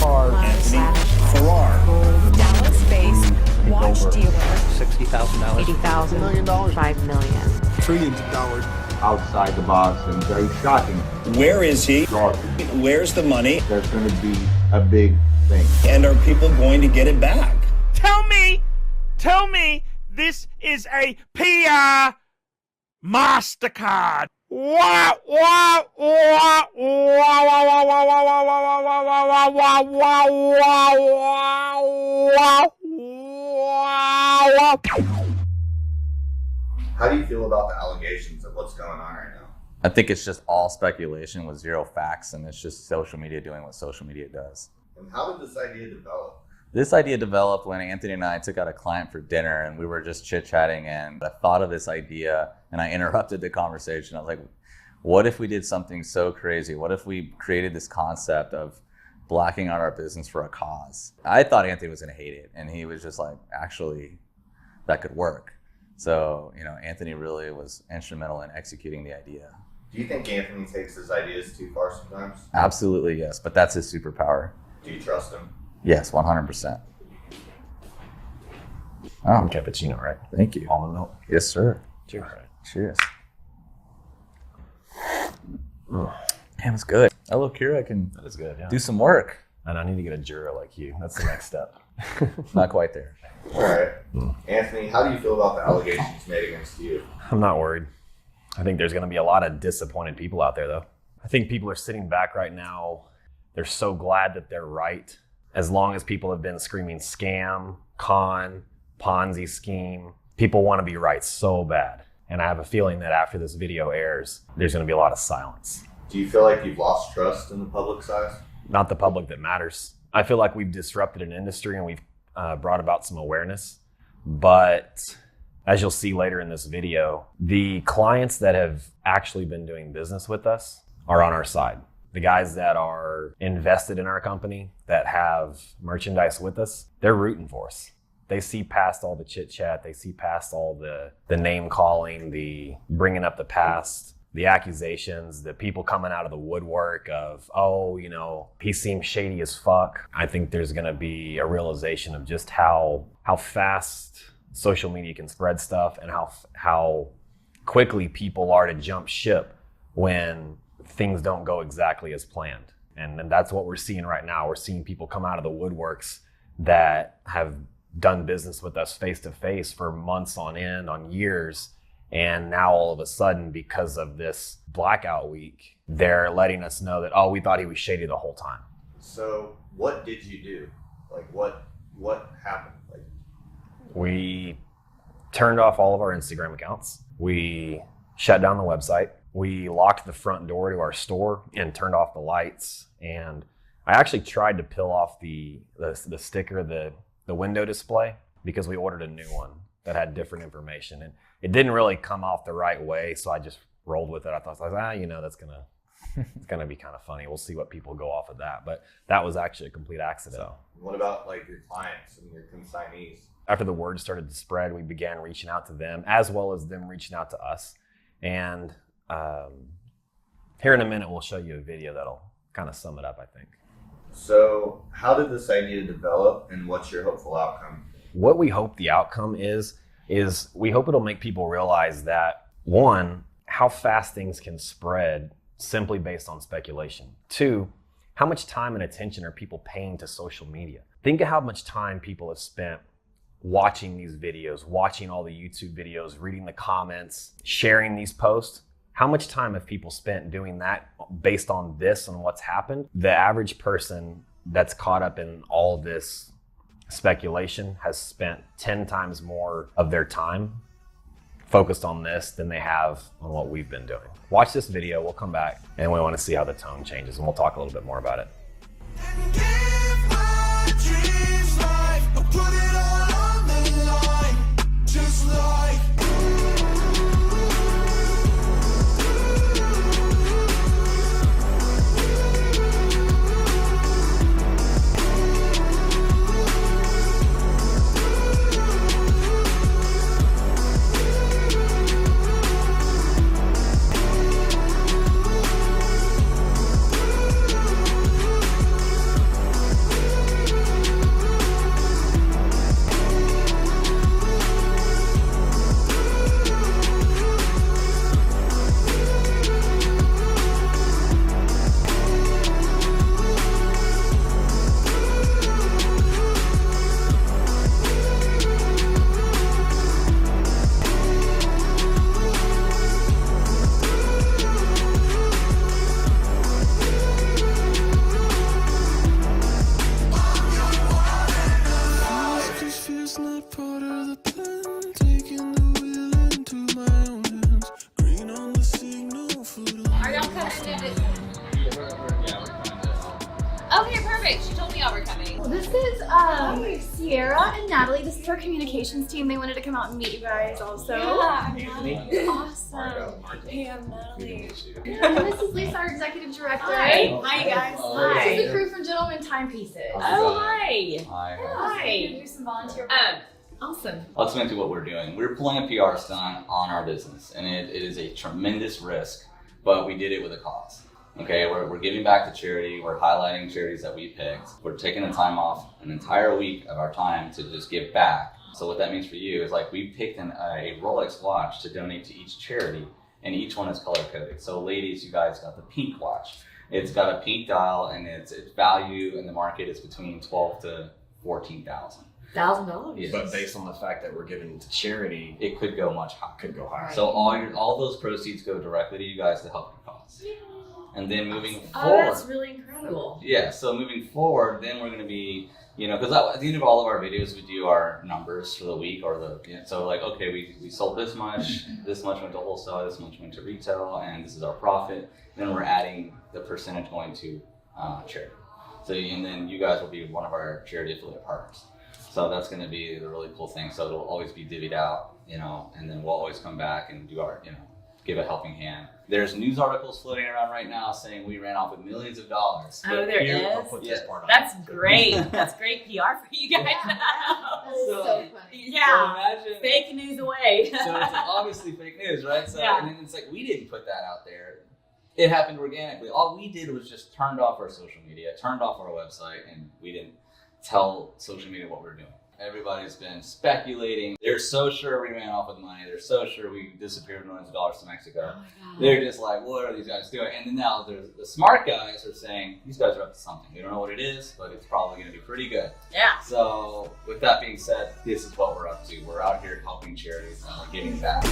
car. Anthony Farrar. Dallas-based watch dealer. $60,000. $80,000. $1 million. $5 million. Trillions of dollars. Outside the box and very shocking. Where is he? Shocking. Where's the money? There's going to be a big thing. And are people going to get it back? Tell me this is a PR MasterCard. Wow, wow, wow, wow, wow, wow, wow, wow, wow, wow, wow, wow. How do you feel about the allegations of what's going on right now? I think it's just all speculation with zero facts, and it's just social media doing what social media does. And how did this idea develop? This idea developed when Anthony and I took out a client for dinner, and we were just chit-chatting, and I thought of this idea, and I interrupted the conversation. I was like, what if we did something so crazy? What if we created this concept of blacking out our business for a cause? I thought Anthony was going to hate it, and he was just like, actually, that could work. So, Anthony really was instrumental in executing the idea. Do you think Anthony takes his ideas too far sometimes? Absolutely, yes. But that's his superpower. Do you trust him? Yes, 100%. Oh, Cappuccino, right? thank you. Almond milk. Yes, sir. Cheers. Cheers. Damn, it's good. I love Kira. I can That is good, yeah. do some work. And I need to get a juror like you. That's the next step. Not quite there. All right. Anthony, how do you feel about the allegations made against you? I'm not worried. I think there's going to be a lot of disappointed people out there, though. I think people are sitting back right now. They're so glad that they're right. As long as people have been screaming scam, con, Ponzi scheme, people want to be right so bad. And I have a feeling that after this video airs, there's going to be a lot of silence. Do you feel like you've lost trust in the public's eyes? Not the public that matters. I feel like we've disrupted an industry and we've brought about some awareness. But as you'll see later in this video, the clients that have actually been doing business with us are on our side. The guys that are invested in our company, that have merchandise with us, they're rooting for us. They see past all the chit chat. They see past all the name calling, the bringing up the past, the accusations, the people coming out of the woodwork of, oh, he seems shady as fuck. I think there's going to be a realization of just how fast social media can spread stuff and how quickly people are to jump ship when things don't go exactly as planned. And that's what we're seeing right now. We're seeing people come out of the woodworks that have done business with us face to face for months on end, on years. And now all of a sudden, because of this blackout week, they're letting us know that, oh, we thought he was shady the whole time. So what did you do? Like what happened? Like, we turned off all of our Instagram accounts. We shut down the website. We locked the front door to our store and turned off the lights. And I actually tried to peel off the sticker, the window display, because we ordered a new one that had different information. And it didn't really come off the right way, so I just rolled with it. I thought, that's it's gonna be kind of funny. We'll see what people go off of that. But that was actually a complete accident. So, what about like your clients and your consignees? After the word started to spread, we began reaching out to them as well as them reaching out to us. And here in a minute, we'll show you a video that'll kind of sum it up, I think. So how did this idea develop and what's your hopeful outcome? What we hope the outcome is we hope it'll make people realize that, one, how fast things can spread simply based on speculation. Two, how much time and attention are people paying to social media? Think of how much time people have spent watching these videos, watching all the YouTube videos, reading the comments, sharing these posts. How much time have people spent doing that based on this and what's happened? The average person that's caught up in all this speculation has spent 10 times more of their time focused on this than they have on what we've been doing. Watch this video, we'll come back, and we want to see how the tone changes, and we'll talk a little bit more about it. not part of the plan. Taking the wheel into my own hands. Green on the signal for the Are y'all coming? Okay, perfect. She told me y'all were coming. Well, this is Sierra and Natalie. This is our communications team. They wanted to come out and meet you guys also. Yeah, awesome. Hey, I'm Natalie. And this is Lisa, our executive director. Hi. Hi, guys. Hi. This is the crew from Gentleman Timepieces. Oh, hi. Hi. We're gonna do some volunteer work. Awesome. I'll explain to you what we're doing. We're pulling a PR stunt on our business, and it is a tremendous risk, but we did it with a cause. Okay, we're giving back to charity. We're highlighting charities that we picked. We're taking the time off, an entire week of our time to just give back. So what that means for you is like we picked a Rolex watch to donate to each charity, and each one is color coded. So ladies, you guys got the pink watch. It's got a pink dial, and its value in the market is between $12,000 to $14,000. $1,000. Yes. But based on the fact that we're giving to charity, It could go much higher. could go higher. So all those proceeds go directly to you guys to help your cause. And then moving Oh, forward, that's really incredible. yeah. So moving forward, then we're going to be, because at the end of all of our videos, we do our numbers for the week so like, okay, we sold this much went to wholesale, this much went to retail, and this is our profit. Then we're adding the percentage going to charity. So and then you guys will be one of our charity affiliate partners. So that's going to be the really cool thing. So it'll always be divvied out, and then we'll always come back and do our, give a helping hand. There's news articles floating around right now saying we ran off with millions of dollars. Oh, there is? I'll put this part on. That's great. That's great PR for you guys. That's so funny. Yeah. So imagine, Fake news away. so it's obviously fake news, right? So Yeah. and then it's like we didn't put that out there. It happened organically. All we did was just turned off our social media, turned off our website, and we didn't tell social media what we were doing. Everybody's been speculating. They're so sure we ran off with money. They're so sure we disappeared millions of dollars to Mexico. Oh, They're just like, what are these guys doing? And then now there's the smart guys are saying, these guys are up to something. We don't know what it is, but it's probably going to be pretty good. Yeah. So with that being said, this is what we're up to. We're out here helping charities and we're giving back.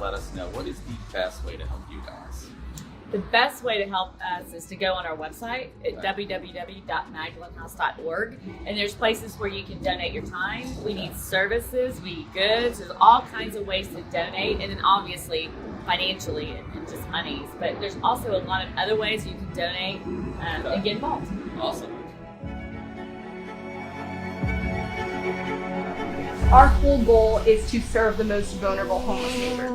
Let us know, what is the best way to help you guys? The best way to help us is to go on our website at www.magdalenhouse.org, and there's places where you can donate your time. We need services, we need goods. There's all kinds of ways to donate, and then obviously financially and just monies. But there's also a lot of other ways you can donate and get involved. Awesome. Our whole goal is to serve the most vulnerable homeless neighbors.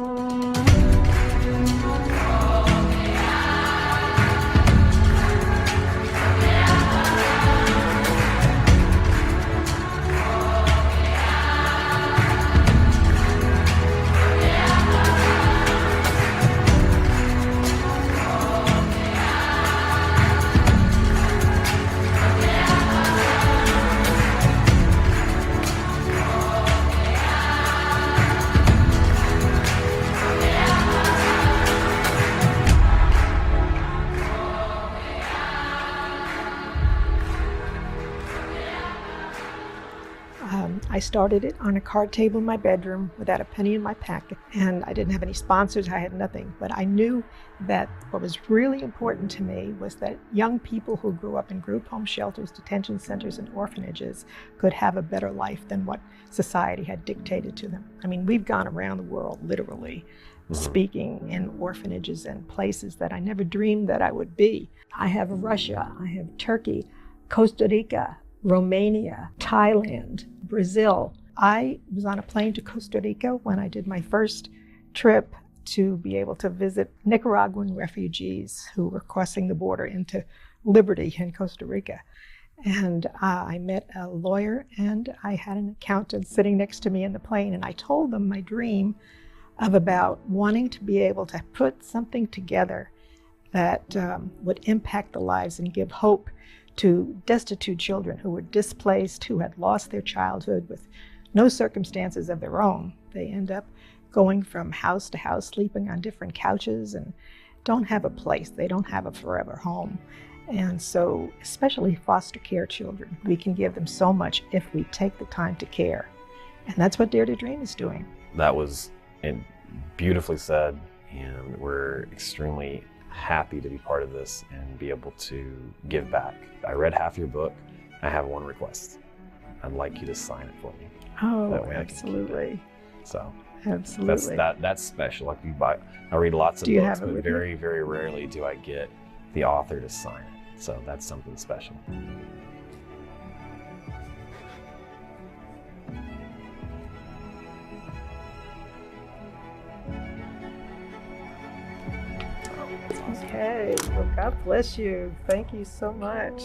I started it on a card table in my bedroom without a penny in my pocket, and I didn't have any sponsors, I had nothing. But I knew that what was really important to me was that young people who grew up in group home shelters, detention centers, and orphanages could have a better life than what society had dictated to them. I mean, we've gone around the world literally speaking in orphanages and places that I never dreamed that I would be. I have Russia, I have Turkey, Costa Rica, Romania, Thailand, Brazil. I was on a plane to Costa Rica when I did my first trip to be able to visit Nicaraguan refugees who were crossing the border into Liberty in Costa Rica. And I met a lawyer and I had an accountant sitting next to me in the plane, and I told them my dream of about wanting to be able to put something together that would impact the lives and give hope to destitute children who were displaced, who had lost their childhood with no circumstances of their own. They end up going from house to house, sleeping on different couches, and don't have a place. They don't have a forever home. And so, especially foster care children, we can give them so much if we take the time to care. And that's what Dare to Dream is doing. That was beautifully said, and we're extremely happy to be part of this and be able to give back. I read half your book. I have one request. I'd like you to sign it for me. Oh, that way absolutely. So absolutely. That's special. Like I read lots of Do you books, have it but with very, very rarely do I get the author to sign it. So that's something special. Okay, well, God bless you. Thank you so much.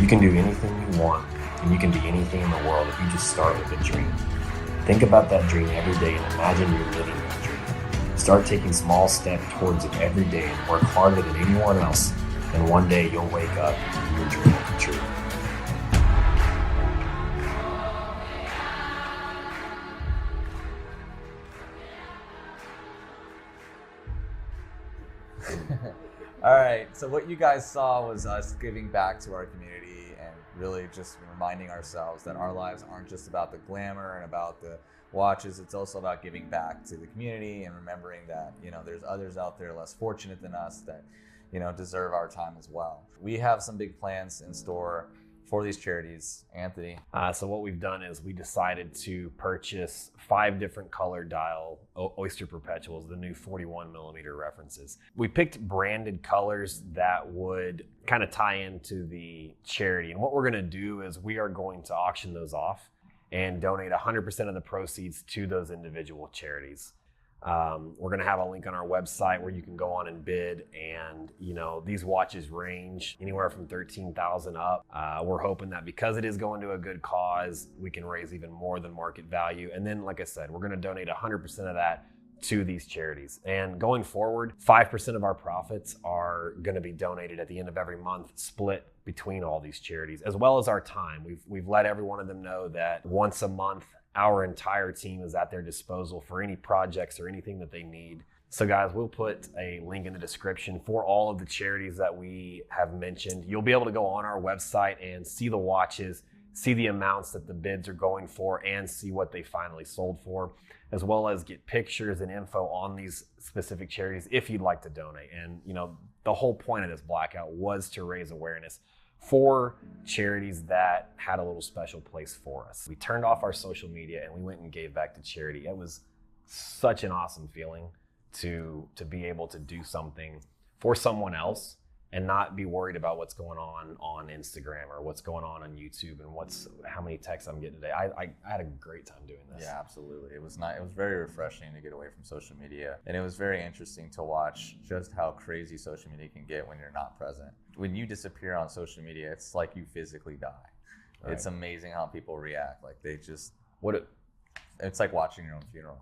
You can do anything you want, and you can be anything in the world if you just start with a dream. Think about that dream every day and imagine you're living that dream. Start taking small steps towards it every day and work harder than anyone else, and one day you'll wake up and your dream will come true. All right, so what you guys saw was us giving back to our community and really just reminding ourselves that our lives aren't just about the glamour and about the watches. It's also about giving back to the community and remembering that, you know, there's others out there less fortunate than us that, you know, deserve our time as well. We have some big plans in store for these charities. Anthony? So what we've done is we decided to purchase 5 different color dial Oyster Perpetuals, the new 41 millimeter references. We picked branded colors that would kind of tie into the charity. And what we're gonna do is we are going to auction those off and donate 100% of the proceeds to those individual charities. We're going to have a link on our website where you can go on and bid, and you know, these watches range anywhere from $13,000 up. We're hoping that because it is going to a good cause, we can raise even more than market value. And then, like I said, we're going to donate 100% of that to these charities. And going forward, 5% of our profits are going to be donated at the end of every month, split between all these charities, as well as our time. We've let every one of them know that once a month, our entire team is at their disposal for any projects or anything that they need. So guys, we'll put a link in the description for all of the charities that we have mentioned. You'll be able to go on our website and see the watches, see the amounts that the bids are going for, and see what they finally sold for, as well as get pictures and info on these specific charities if you'd like to donate. And you know, the whole point of this blackout was to raise awareness for charities that had a little special place for us. We turned off our social media and we went and gave back to charity. It was such an awesome feeling to be able to do something for someone else and not be worried about what's going on Instagram or what's going on YouTube and how many texts I'm getting today. I had a great time doing this. Yeah, absolutely. It was nice. It was very refreshing to get away from social media, and it was very interesting to watch just how crazy social media can get when you're not present. When you disappear on social media, it's like you physically die. Right. It's amazing how people react. Like they just it's like watching your own funeral.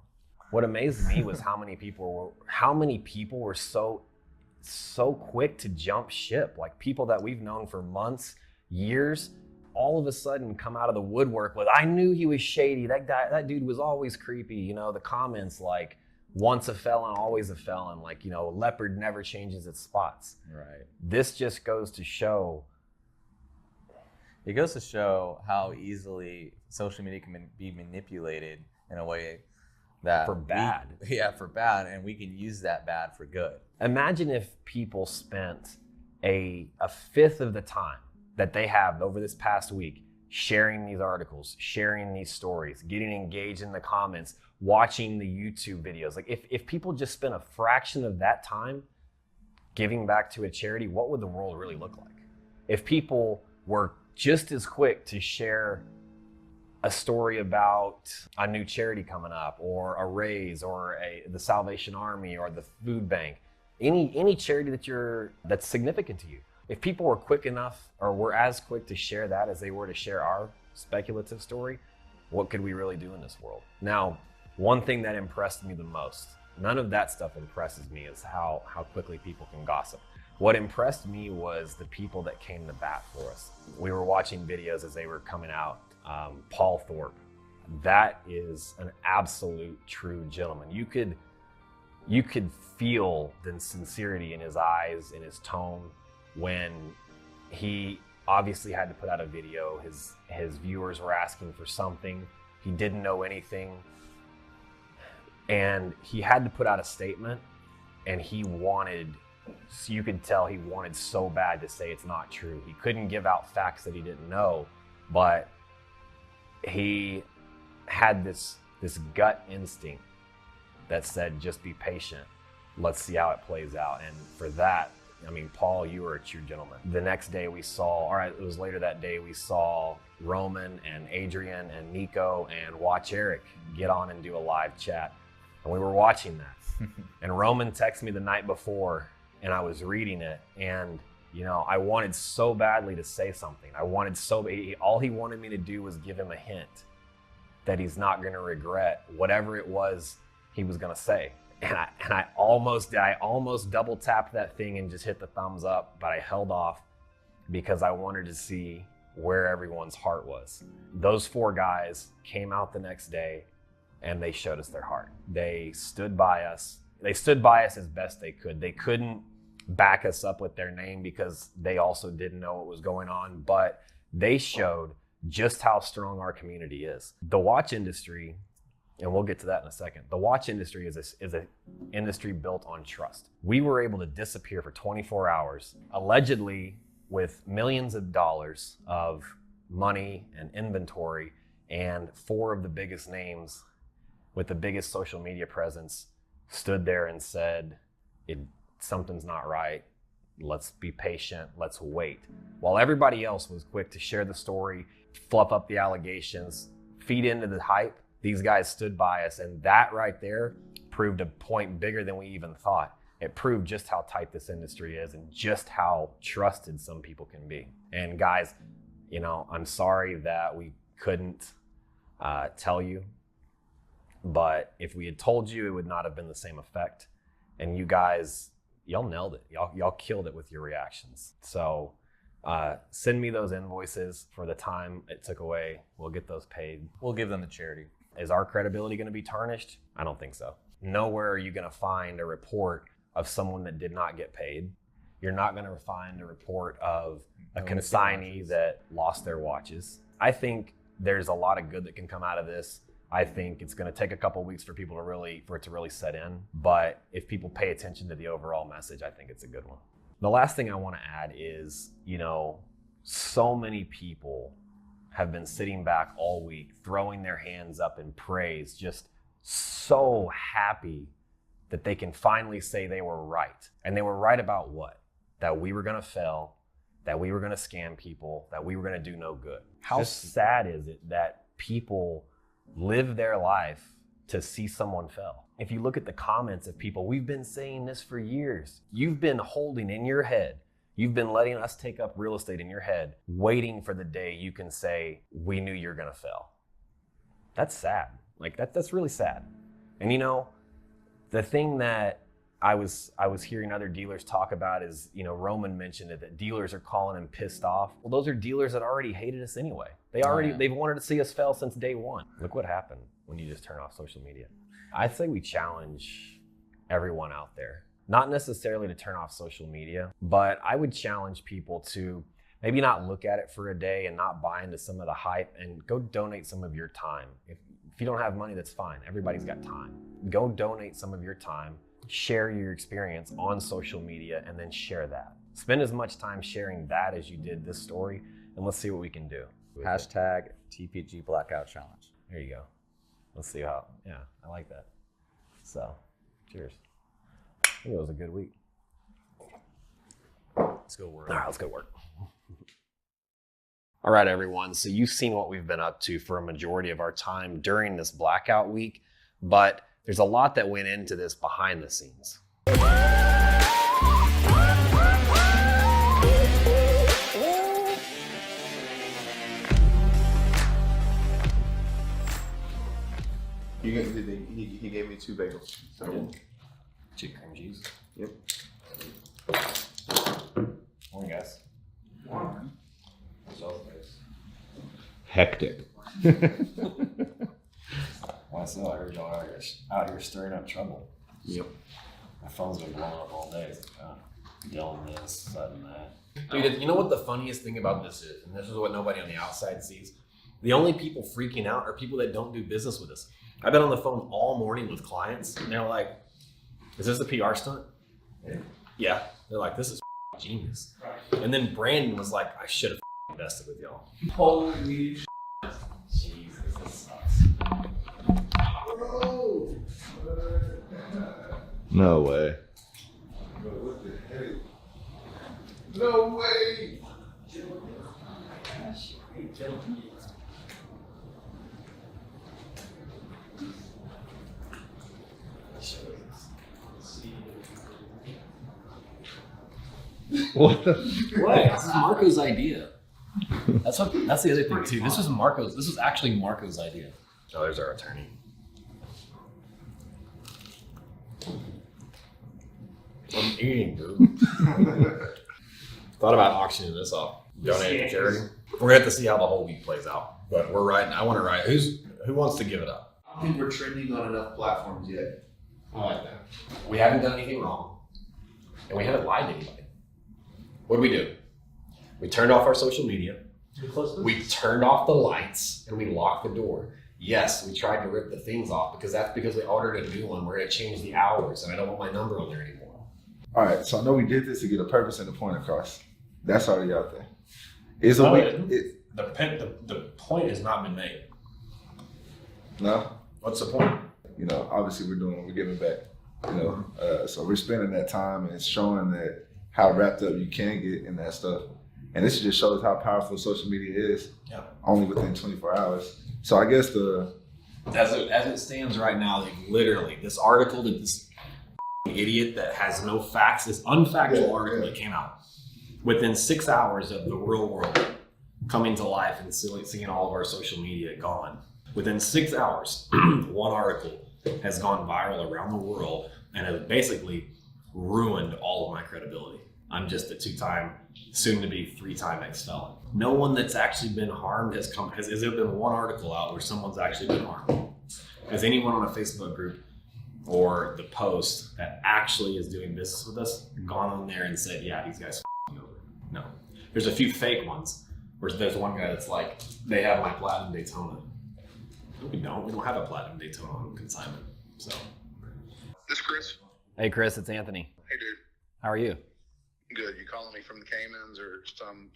What amazed me was how many people were so quick to jump ship. Like people that we've known for months, years, all of a sudden come out of the woodwork with, I knew he was shady. That dude was always creepy. You know, the comments like, once a felon, always a felon. Like, you know, leopard never changes its spots. Right. This just goes to show. It goes to show how easily social media can be manipulated in a way that for bad. For bad, and we can use that bad for good. Imagine if people spent a fifth of the time that they have over this past week sharing these articles, sharing these stories, getting engaged in the comments, watching the YouTube videos. Like if people just spent a fraction of that time giving back to a charity, what would the world really look like? If people were just as quick to share a story about a new charity coming up, or a raise, or the Salvation Army, or the food bank, any charity that's significant to you. If people were quick enough, or were as quick to share that as they were to share our speculative story, what could we really do in this world? Now, one thing that impressed me the most, none of that stuff impresses me, is how quickly people can gossip. What impressed me was the people that came to bat for us. We were watching videos as they were coming out. Paul Thorpe, that is an absolute true gentleman. You could feel the sincerity in his eyes, in his tone, when he obviously had to put out a video. His viewers were asking for something. He didn't know anything. And he had to put out a statement, and he wanted, so you could tell he wanted so bad to say it's not true. He couldn't give out facts that he didn't know, but he had this gut instinct that said, just be patient. Let's see how it plays out. And for that, I mean, Paul, you were a true gentleman. The next day we saw, it was later that day, we saw Roman and Adrian and Nico and Watch Eric get on and do a live chat. And we were watching that. And Roman texted me the night before, and I was reading it. And, you know, I wanted so badly to say something. All he wanted me to do was give him a hint that he's not going to regret whatever it was he was going to say. And I almost double tapped that thing and just hit the thumbs up, but I held off because I wanted to see where everyone's heart was. Those 4 guys came out the next day and they showed us their heart. They stood by us. They stood by us as best they could. They couldn't back us up with their name because they also didn't know what was going on, but they showed just how strong our community is. The watch industry, and we'll get to that in a second. The watch industry is an industry built on trust. We were able to disappear for 24 hours, allegedly with millions of dollars of money and inventory, and 4 of the biggest names with the biggest social media presence stood there and said, something's not right. Let's be patient. Let's wait. While everybody else was quick to share the story, fluff up the allegations, feed into the hype, these guys stood by us, and that right there proved a point bigger than we even thought. It proved just how tight this industry is and just how trusted some people can be. And guys, you know, I'm sorry that we couldn't tell you, but if we had told you, it would not have been the same effect. And you guys, y'all nailed it. Y'all killed it with your reactions. So send me those invoices for the time it took away. We'll get those paid. We'll give them to charity. Is our credibility going to be tarnished? I don't think so. Nowhere are you going to find a report of someone that did not get paid. You're not going to find a report of a consignee that lost their watches. I think there's a lot of good that can come out of this. I think it's going to take a couple weeks for it to really set in. But if people pay attention to the overall message, I think it's a good one. The last thing I want to add is, you know, so many people have been sitting back all week, throwing their hands up in praise, just so happy that they can finally say they were right. And they were right about what? That we were going to fail, that we were going to scam people, that we were going to do no good. How sad is it that people live their life to see someone fail? If you look at the comments of people, we've been saying this for years. You've been holding in your head, you've been letting us take up real estate in your head, waiting for the day you can say, we knew you're going to fail. That's sad. Like that's really sad. And you know, the thing that I was hearing other dealers talk about is, you know, Roman mentioned it, that dealers are calling him pissed off. Well, those are dealers that already hated us anyway. They've wanted to see us fail since day one. Look what happened when you just turn off social media. I say we challenge everyone out there, not necessarily to turn off social media, but I would challenge people to maybe not look at it for a day and not buy into some of the hype, and go donate some of your time. If you don't have money, that's fine. Everybody's got time. Go donate some of your time, share your experience on social media, and then share that. Spend as much time sharing that as you did this story, and let's see what we can do. Hashtag TPG Blackout Challenge. There you go. Let's see how, yeah, I like that. So, cheers. I think it was a good week. Let's go work. All right, let's go work. All right, everyone. So you've seen what we've been up to for a majority of our time during this blackout week, but there's a lot that went into this behind the scenes. He gave me 2 bagels. So. 2 cream cheese. Yep. Morning, guys. Morning. Hectic. Why so? I heard y'all out here stirring up trouble. Yep. My phone's been blowing up all day. Yelling this, sudden that. Dude, you know what the funniest thing about this is? And this is what nobody on the outside sees. The only people freaking out are people that don't do business with us. I've been on the phone all morning with clients, and they're like, is this a PR stunt? Yeah. They're like, this is genius. And then Brandon was like, I should have invested with y'all. Holy shit. Jesus, this sucks. No way. What the heck? No way. What the? What? This is Marco's idea. That's the other thing too. This was actually Marco's idea. Oh, there's our attorney. I'm eating, dude. Thought about auctioning this off. Donate to charity. We're gonna have to see how the whole week plays out. But we're writing. I want to write. Who wants to give it up? I don't think we're trending on enough platforms yet. I like that. We haven't done anything wrong, and we haven't lied to anybody. What do? We turned off our social media. We turned off the lights, and we locked the door. Yes, we tried to rip the things off because we ordered a new one. We're gonna change the hours, and I don't want my number on there anymore. All right, so I know we did this to get a purpose and a point across. That's already out there. The point has not been made. No? What's the point? You know, obviously we're giving back. You know, so we're spending that time and it's showing that how wrapped up you can get in that stuff. And this just shows how powerful social media is. Yeah. Only within 24 hours. So I guess as it stands right now, like literally this article that this idiot that has no facts, this unfactual article that came out within 6 hours of the real world coming to life and seeing all of our social media gone. Within 6 hours, one article has gone viral around the world and has basically ruined all of my credibility. I'm just a 2-time, soon to be 3-time ex-felon. No one that's actually been harmed has there been one article out where someone's actually been harmed? Has anyone on a Facebook group or the Post that actually is doing business with us gone on there and said, yeah, these guys f***ing over? No. There's a few fake ones where there's one guy that's like, they have my platinum Daytona. No, we don't. We don't have a platinum Daytona on consignment. So. This Chris? Hey, Chris, it's Anthony. Hey, dude. How are you? Good. You calling me from the Caymans or some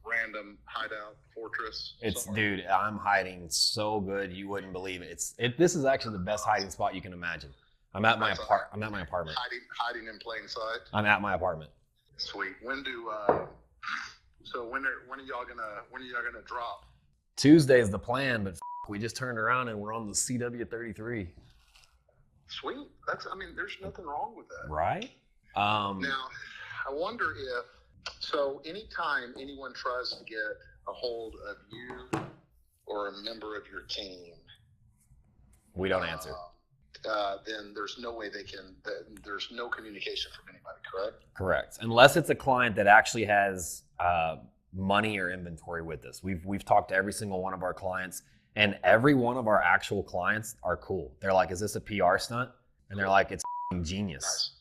random hideout fortress? Dude, I'm hiding so good you wouldn't believe it. This is actually the best hiding spot you can imagine. I'm at my apartment. Hiding in plain sight. I'm at my apartment. Sweet. When are y'all gonna drop? Tuesday's the plan, but we just turned around and we're on the CW33. Sweet. There's nothing wrong with that. Right? Now, I wonder anytime anyone tries to get a hold of you or a member of your team, we don't answer. Then there's no way there's no communication from anybody, correct? Correct. Unless it's a client that actually has money or inventory with us. We've talked to every single one of our clients, and every one of our actual clients are cool. They're like, is this a PR stunt? And they're like, it's genius. Nice.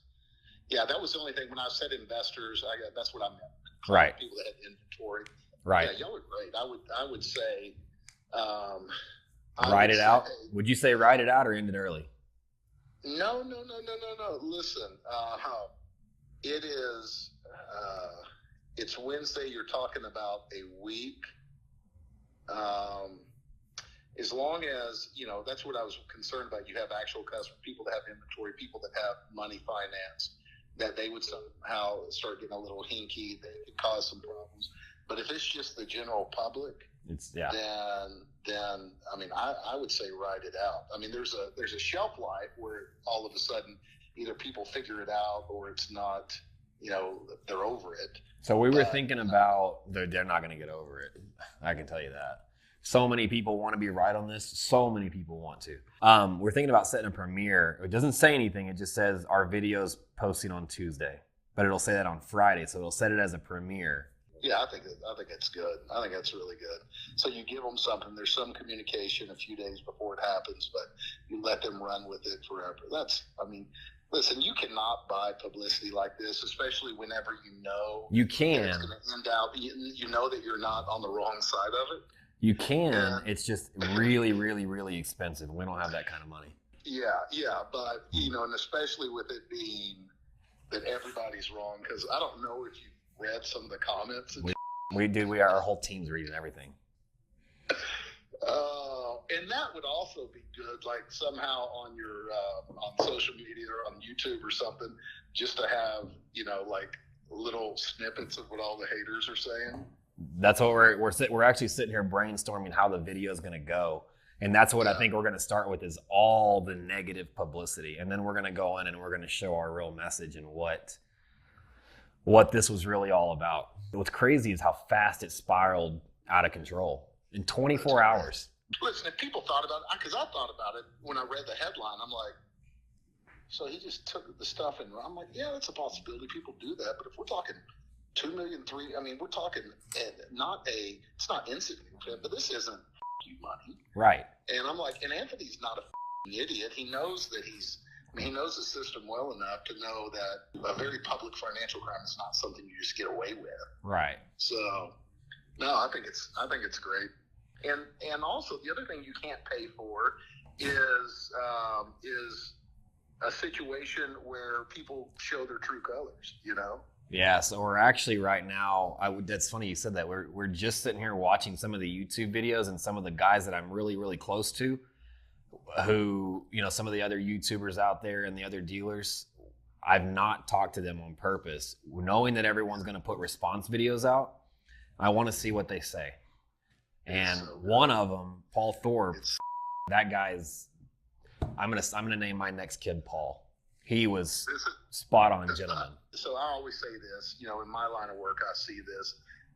Yeah, that was the only thing. When I said investors, that's what I meant. Right. People that had inventory. Right. Yeah, y'all are great. I would say. Ride it out? Would you say ride it out or end it early? No. Listen, it is. It's Wednesday. You're talking about a week. As long as, that's what I was concerned about. You have actual customers, people that have inventory, people that have money financed, that they would somehow start getting a little hinky. They could cause some problems. But if it's just the general public, then I would say ride it out. There's a shelf life where all of a sudden either people figure it out or it's not, they're over it. So we were thinking about they're not going to get over it. I can tell you that. So many people want to be right on this. So many people want to. We're thinking about setting a premiere. It doesn't say anything. It just says our video's posting on Tuesday. but it'll say that on Friday, so it'll set it as a premiere. Yeah, I think it's good. I think that's really good. So you give them something. There's some communication a few days before it happens, but you let them run with it forever. Listen, you cannot buy publicity like this, especially whenever you know you can. It's going to end out. You know that you're not on the wrong side of it. You can. It's just really, really, really expensive. We don't have that kind of money. Yeah, but and especially with it being that everybody's wrong, because I don't know if you read some of the comments. Our whole team's reading everything. And that would also be good, like somehow on your on social media or on YouTube or something, just to have like little snippets of what all the haters are saying. That's what we're actually sitting here brainstorming how the video is going to go, and that's what I think we're going to start with is all the negative publicity, and then we're going to go in and we're going to show our real message and what this was really all about. What's crazy is how fast it spiraled out of control in 24 hours. Listen, if people thought about it, because I thought about it when I read the headline, I'm like, so he just took the stuff and I'm like, yeah, that's a possibility. People do that. But if we're talking 2 million, we're talking it's not insignificant, but this isn't money. Right. And I'm like, and Anthony's not a idiot. He knows that he knows the system well enough to know that a very public financial crime is not something you just get away with. Right. So, no, I think it's great. And also the other thing you can't pay for is a situation where people show their true colors. Yeah. So we're actually right now. That's funny you said that. We're just sitting here watching some of the YouTube videos and some of the guys that I'm really, really close to, who some of the other YouTubers out there and the other dealers. I've not talked to them on purpose, knowing that everyone's going to put response videos out. I want to see what they say. And one of them, Paul Thorpe, that guy's. I'm gonna name my next kid Paul. He was spot on, gentleman. So I always say this, in my line of work, I see this.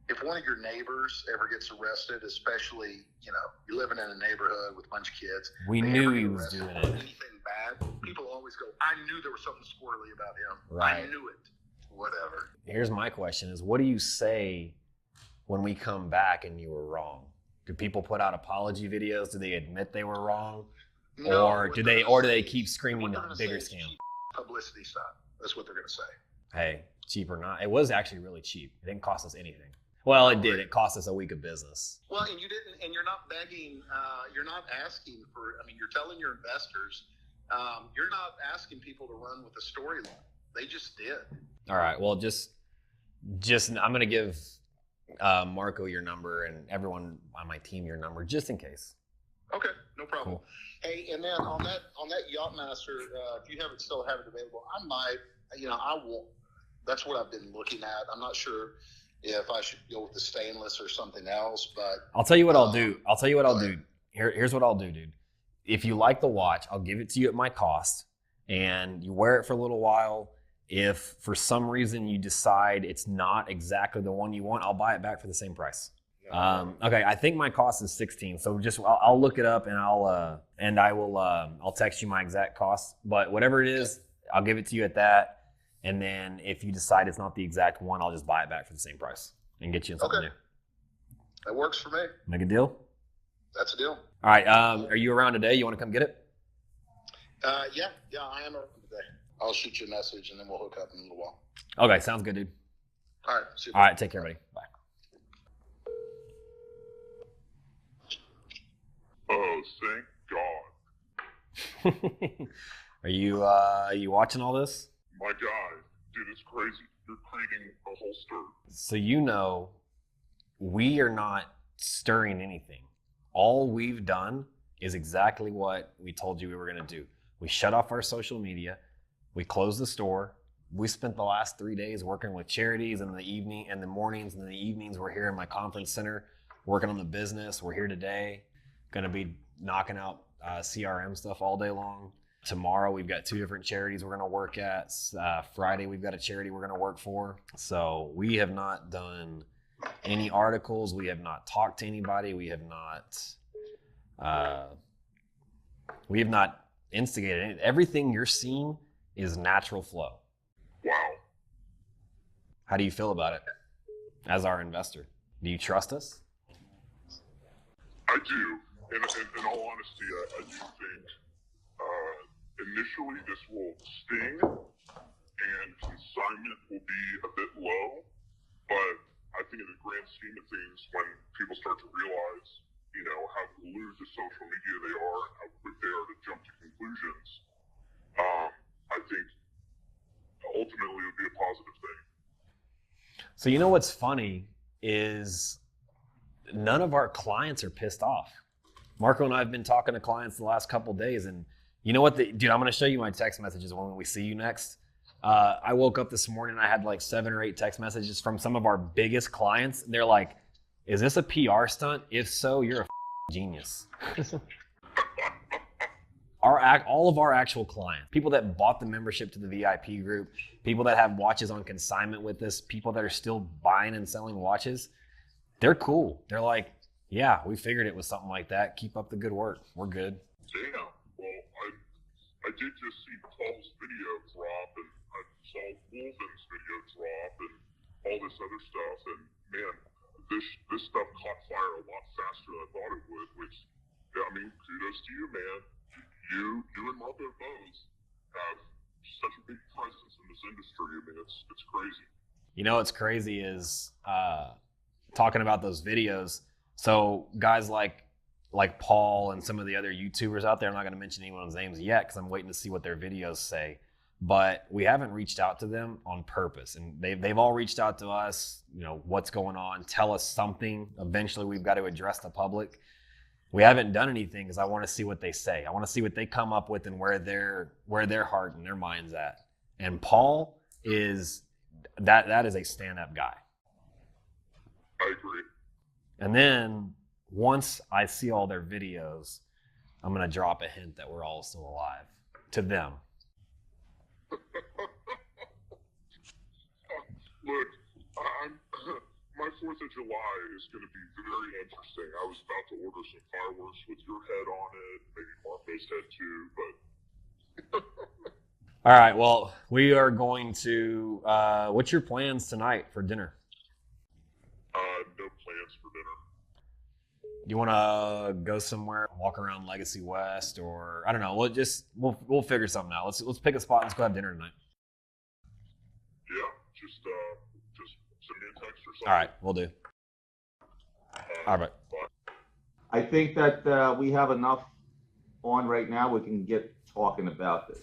If one of your neighbors ever gets arrested, especially, you're living in a neighborhood with a bunch of kids. We knew he was doing it. Anything bad, people always go, I knew there was something squirrely about him. Right. I knew it. Whatever. Here's my question is, what do you say when we come back and you were wrong? Do people put out apology videos? Do they admit they were wrong? No, or do they keep screaming a bigger scam? Publicity stunt. That's what they're going to say. Hey, cheap or not, it was actually really cheap. It didn't cost us anything. Well, it did. It cost us a week of business. Well, and you're not begging, you're not asking for, you're telling your investors, you're not asking people to run with a storyline. They just did. All right. Well, just I'm going to give Marco your number and everyone on my team your number just in case. Okay, no problem. Cool. Hey, and then on that Yachtmaster, if you still have it available, I might, I won't. That's what I've been looking at. I'm not sure if I should go with the stainless or something else, but I'll tell you what I'll do. Here's what I'll do, dude. If you like the watch, I'll give it to you at my cost, and you wear it for a little while. If for some reason you decide it's not exactly the one you want, I'll buy it back for the same price. Okay, I think my cost is 16. So I'll look it up and I'll text you my exact cost. But whatever it is, I'll give it to you at that. And then if you decide it's not the exact one, I'll just buy it back for the same price and get you something new. That works for me. Make a deal? That's a deal. All right. Are you around today? You want to come get it? Yeah, I am around today. I'll shoot you a message and then we'll hook up in a little while. Okay, sounds good, dude. All right. Super. All right, take care, buddy. Bye. Oh, thank God. Are you watching all this? My guy, dude, it's crazy. You're creating a whole stir. So we are not stirring anything. All we've done is exactly what we told you we were going to do. We shut off our social media. We closed the store. We spent the last 3 days working with charities in the evening and the mornings and the evenings. We're here in my conference center working on the business. We're here today. Going to be knocking out CRM stuff all day long. Tomorrow we've got 2 different charities we're going to work at. Friday we've got a charity we're going to work for. So we have not done any articles. We have not talked to anybody. We have not instigated anything. Everything you're seeing is natural flow. Wow. How do you feel about it as our investor? Do you trust us? I do. In all honesty, I do think initially this will sting and consignment will be a bit low, but I think in the grand scheme of things, when people start to realize, you know, how glued to social media they are and how quick they are to jump to conclusions, I think ultimately it would be a positive thing. So you know what's funny is none of our clients are pissed off. Marco and I have been talking to clients the last couple of days, and you know what, dude, I'm going to show you my text messages when we see you next. I woke up this morning and I had like 7 or 8 text messages from some of our biggest clients. They're like, is this a PR stunt? If so, you're a genius. All of our actual clients, people that bought the membership to the VIP group, people that have watches on consignment with us, people that are still buying and selling watches, they're cool. They're like, yeah, we figured it was something like that. Keep up the good work. We're good. Damn. Well, I did just see Paul's video drop, and I saw Wolven's video drop, and all this other stuff. And man, this stuff caught fire a lot faster than I thought it would. Which, yeah, I mean, kudos to you, man. You and Marco both have such a big presence in this industry. I mean, it's crazy. You know what's crazy is talking about those videos. So guys like Paul and some of the other YouTubers out there, I'm not going to mention anyone's names yet because I'm waiting to see what their videos say. But we haven't reached out to them on purpose, and they've all reached out to us. You know, what's going on? Tell us something. Eventually, we've got to address the public. We haven't done anything because I want to see what they say. I want to see what they come up with and where their heart and their mind's at. And Paul is that is a stand-up guy. I agree. And then once I see all their videos, I'm going to drop a hint that we're all still alive to them. Look, my 4th of July is going to be very interesting. I was about to order some fireworks with your head on it, maybe Marco's head too, but... All right, well, we are going to... what's your plans tonight for dinner? No plans for dinner. You want to go somewhere, walk around Legacy West, or I don't know. We'll figure something out. Let's pick a spot. Let's go have dinner tonight. Yeah, just send me a text or something. All right, we'll do. All right. I think that we have enough on right now. We can get talking about this.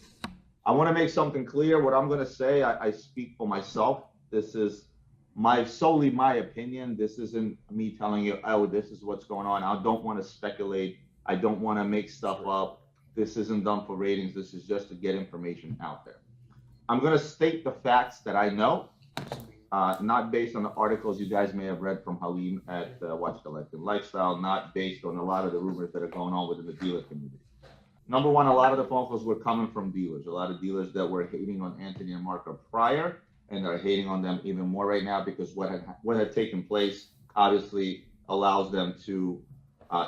I want to make something clear. What I'm going to say, I speak for myself. This is solely my opinion. This isn't me telling you, oh, this is what's going on. I don't want to speculate. I don't want to make stuff up. This isn't done for ratings. This is just to get information out there. I'm going to state the facts that I know, not based on the articles you guys may have read from Halim at Watch Collective Lifestyle, not based on a lot of the rumors that are going on within the dealer community. Number one, a lot of the phone calls were coming from dealers, a lot of dealers that were hating on Anthony and Marco prior, and are hating on them even more right now because what had taken place obviously allows them to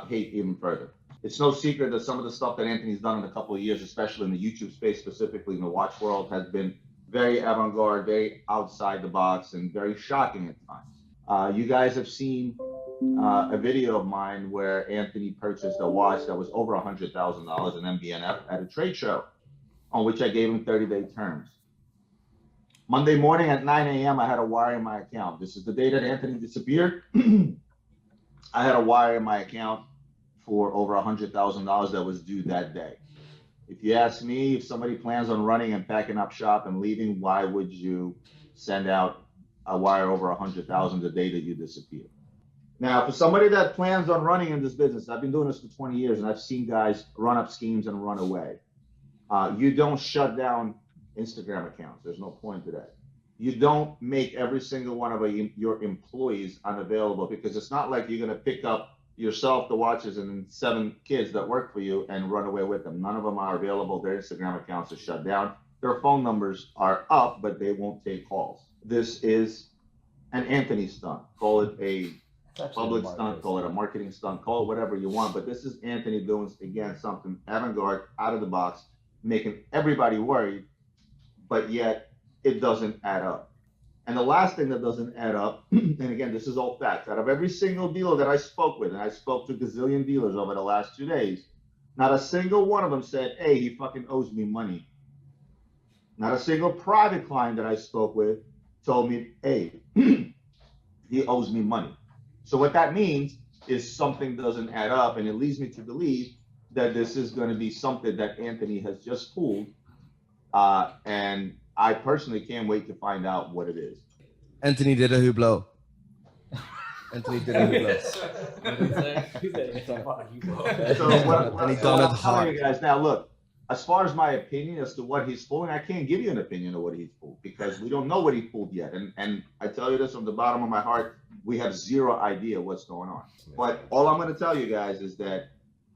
hate even further. It's no secret that some of the stuff that Anthony's done in a couple of years, especially in the YouTube space, specifically in the watch world, has been very avant-garde, very outside the box, and very shocking at times. You guys have seen a video of mine where Anthony purchased a watch that was over $100,000, an MBNF, at a trade show, on which I gave him 30-day terms. Monday morning at 9 a.m., I had a wire in my account. This is the day that Anthony disappeared. I had a wire in my account for over $100,000 that was due that day. If you ask me, if somebody plans on running and packing up shop and leaving, why would you send out a wire over $100,000 the day that you disappear? Now, for somebody that plans on running in this business, I've been doing this for 20 years, and I've seen guys run up schemes and run away. You don't shut down Instagram accounts. There's no point to that. You don't make every single one of your employees unavailable, because it's not like you're going to pick up yourself, the watches, and 7 kids that work for you and run away with them. None of them are available. Their Instagram accounts are shut down. Their phone numbers are up, but they won't take calls. This is an Anthony stunt. Call it a public stunt, call it a marketing stunt, call it whatever you want. But this is Anthony doing, again, something avant-garde, out of the box, making everybody worried, but yet it doesn't add up. And the last thing that doesn't add up, and again, this is all facts, out of every single dealer that I spoke with, and I spoke to a gazillion dealers over the last 2 days, not a single one of them said, hey, he fucking owes me money. Not a single private client that I spoke with told me, hey, he owes me money. So what that means is something doesn't add up, and it leads me to believe that this is going to be something that Anthony has just pulled. And I personally can't wait to find out what it is. Anthony did a hublot. Anthony did a hublot. So what I'm telling you guys now, look, as far as my opinion as to what he's pulling, I can't give you an opinion of what he's pulled because we don't know what he pulled yet. And I tell you this from the bottom of my heart, we have zero idea what's going on. But all I'm going to tell you guys is that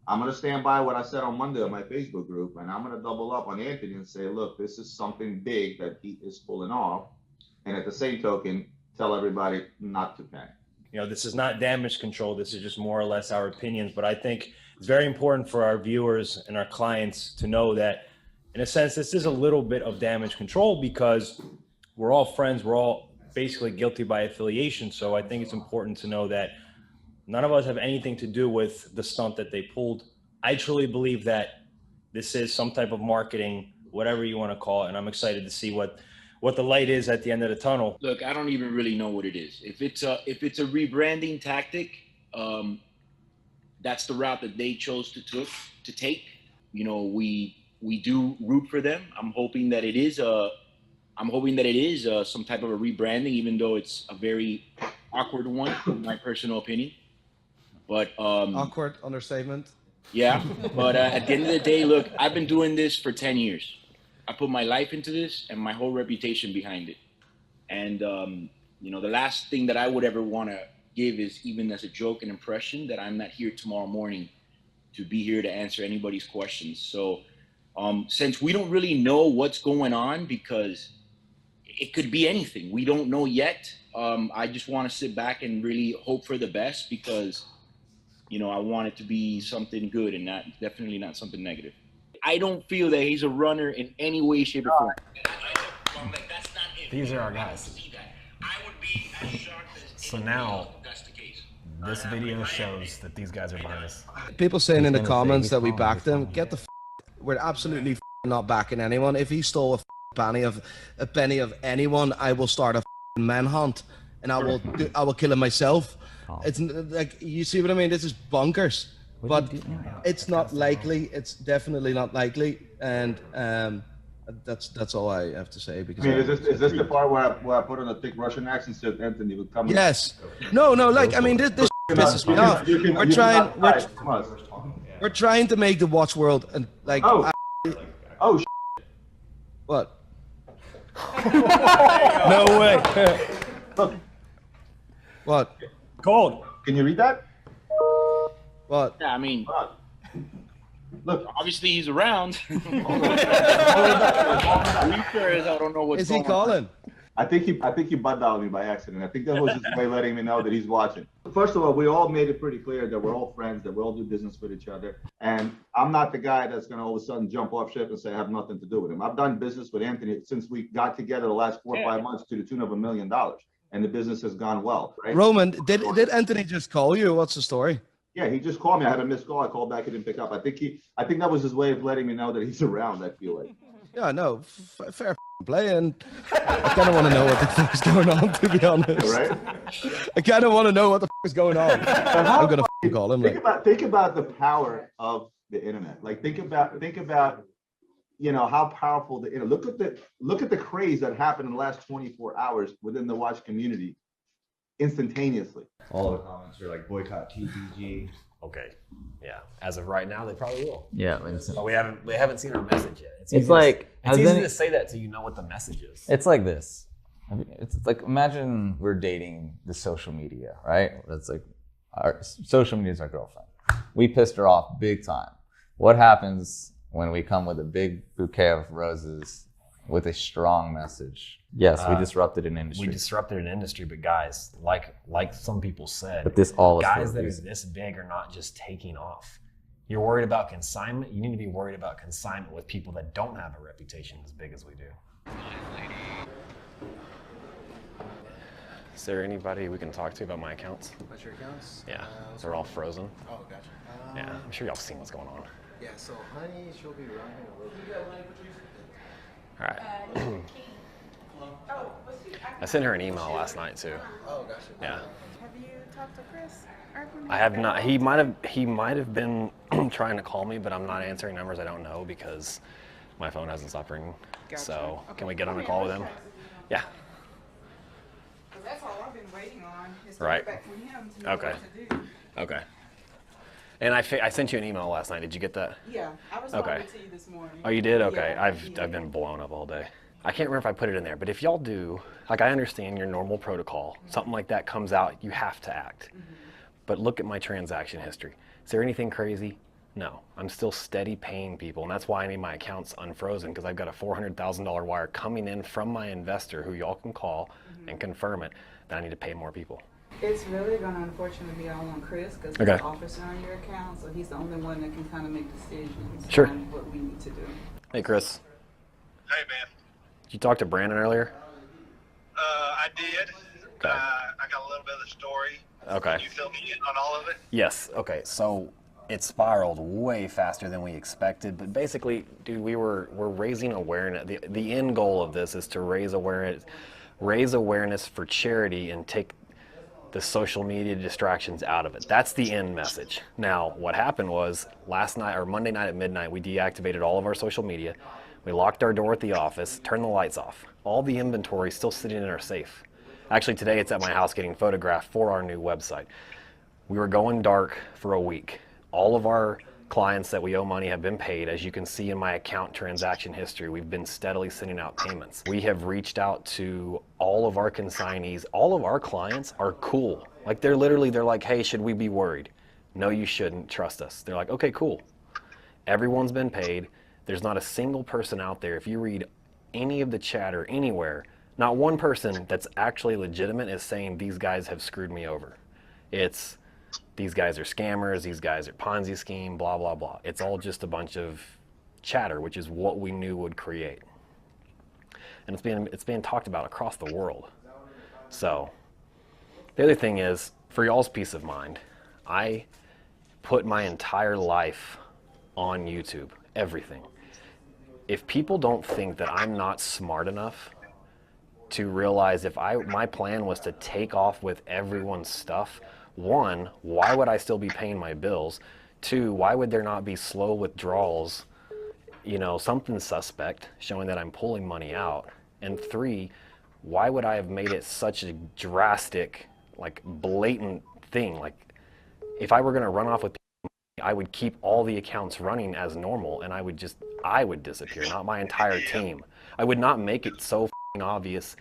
I'm going to stand by what I said on Monday on my Facebook group, and I'm going to double up on Anthony and say, look, this is something big that he is pulling off. And at the same token, tell everybody not to panic. You know, this is not damage control. This is just more or less our opinions. But I think it's very important for our viewers and our clients to know that, in a sense, this is a little bit of damage control because we're all friends. We're all basically guilty by affiliation. So I think it's important to know that none of us have anything to do with the stunt that they pulled. I truly believe that this is some type of marketing, whatever you want to call it. And I'm excited to see what the light is at the end of the tunnel. Look, I don't even really know what it is. If it's a rebranding tactic, that's the route that they chose to take. You know, we do root for them. I'm hoping that it is some type of a rebranding, even though it's a very awkward one, in my personal opinion. But awkward understatement. Yeah, but at the end of the day, look, I've been doing this for 10 years. I put my life into this and my whole reputation behind it. And you know, the last thing that I would ever want to give is, even as a joke, an impression that I'm not here tomorrow morning to be here to answer anybody's questions. So since we don't really know what's going on, because it could be anything, we don't know yet. I just want to sit back and really hope for the best, because you know, I want it to be something good and definitely not something negative. I don't feel that he's a runner in any way, shape, or form. These are our guys. So now, this video shows that these guys are behind us. People saying in the comments that we backed him, get the we're absolutely not backing anyone. If he stole a penny of anyone, I will start a manhunt, and I will kill him myself. It's like, you see what I mean? This is bonkers. But it's not likely. It's definitely not likely, and that's all I have to say. Because I mean, is this the part where I put on a thick Russian accent so Anthony would come? Yes. No. Like, I mean, this pisses me off. We're trying to make the watch world and like. What? No way. Look. What? Cold. Can you read that? What? Yeah, I mean, look. Obviously, he's around. I don't know what's Is he calling? I think he butt dialed me by accident. I think that was his way letting me know that he's watching. First of all, we all made it pretty clear that we're all friends, that we all do business with each other. And I'm not the guy that's going to all of a sudden jump off ship and say I have nothing to do with him. I've done business with Anthony since we got together the last 4 or 5 months to the tune of $1 million. And the business has gone well. Right? Roman, did Anthony just call you? What's the story? Yeah, he just called me. I had a missed call. I called back. He didn't pick up. I think that was his way of letting me know that he's around. I feel like. Yeah, no, fair play, and I kind of want to know what the fuck is going on, to be honest. Right? I kind of want to know what the fuck is going on. I'm gonna call him. Think about the power of the internet. Like, think about, you know, how powerful the internet. Look at the craze that happened in the last 24 hours within the watch community, instantaneously. All the comments are like boycott TPG. Okay. Yeah. As of right now, they probably will. Yeah. But we haven't seen our message yet. It's easy to say that till you know what the message is. It's like this. It's like, imagine we're dating the social media, right? That's like, our social media is our girlfriend. We pissed her off big time. What happens when we come with a big bouquet of roses with a strong message? Yes, we disrupted an industry. We disrupted an industry, but guys, like some people said, but this all guys that are this big are not just taking off. You're worried about consignment. You need to be worried about consignment with people that don't have a reputation as big as we do. Is there anybody we can talk to about my accounts? What's your accounts? Yeah, they're all frozen. Oh, gotcha. Yeah, I'm sure y'all seen what's going on. Yeah, so Honey, she'll be running a little bit. All right. I sent her an email last night too. Oh, gotcha. Yeah. Have you talked to Chris? I have not. He might have been trying to call me, but I'm not answering numbers I don't know because my phone hasn't stopped ringing. Gotcha. So Okay. can we get on a call with him? Yeah. That's all I've been waiting on. Is to Right. hear back from him to know Okay. what to do. Okay. And I sent you an email last night. Did you get that? Yeah, I responded to you this morning. Oh, you did? Okay. Yeah, I've been blown up all day. I can't remember if I put it in there, but if y'all do, like I understand your normal protocol, something like that comes out, you have to act. But look at my transaction history. Is there anything crazy? No. I'm still steady paying people, and that's why I need my accounts unfrozen, because I've got a $400,000 wire coming in from my investor, who y'all can call and confirm it, that I need to pay more people. It's really going to unfortunately be all on Chris because he's Okay. the officer on your account, so he's the only one that can kind of make decisions Sure. on what we need to do. Hey, Chris. Hey, man. Did you talk to Brandon earlier? I did. Okay. I got a little bit of the story. Okay. Can you fill me in on all of it? Yes. Okay. So it spiraled way faster than we expected, but basically, dude, we're raising awareness. The end goal of this is to raise awareness for charity and take the social media distractions out of it. That's the end message. Now, what happened was last night or Monday night at midnight, we deactivated all of our social media. We locked our door at the office, turned the lights off. All the inventory is still sitting in our safe. Actually, today it's at my house getting photographed for our new website. We were going dark for a week. All of our clients that we owe money have been paid. As you can see in my account transaction history, we've been steadily sending out payments. We have reached out to all of our consignees. All of our clients are cool. Like they're like, hey, should we be worried? No, you shouldn't. Trust us. They're like, okay, cool. Everyone's been paid. There's not a single person out there. If you read any of the chatter anywhere, not one person that's actually legitimate is saying these guys have screwed me over. It's these guys are scammers, these guys are Ponzi scheme, blah, blah, blah. It's all just a bunch of chatter, which is what we knew would create. And it's being talked about across the world. So the other thing is, for y'all's peace of mind, I put my entire life on YouTube, everything. If people don't think that I'm not smart enough to realize if my plan was to take off with everyone's stuff, one, why would I still be paying my bills? Two, why would there not be slow withdrawals, something suspect showing that I'm pulling money out? And three, why would I have made it such a drastic, blatant thing? Like, if I were gonna run off with people, I would keep all the accounts running as normal, and I would disappear, not my entire team. I would not make it so obvious.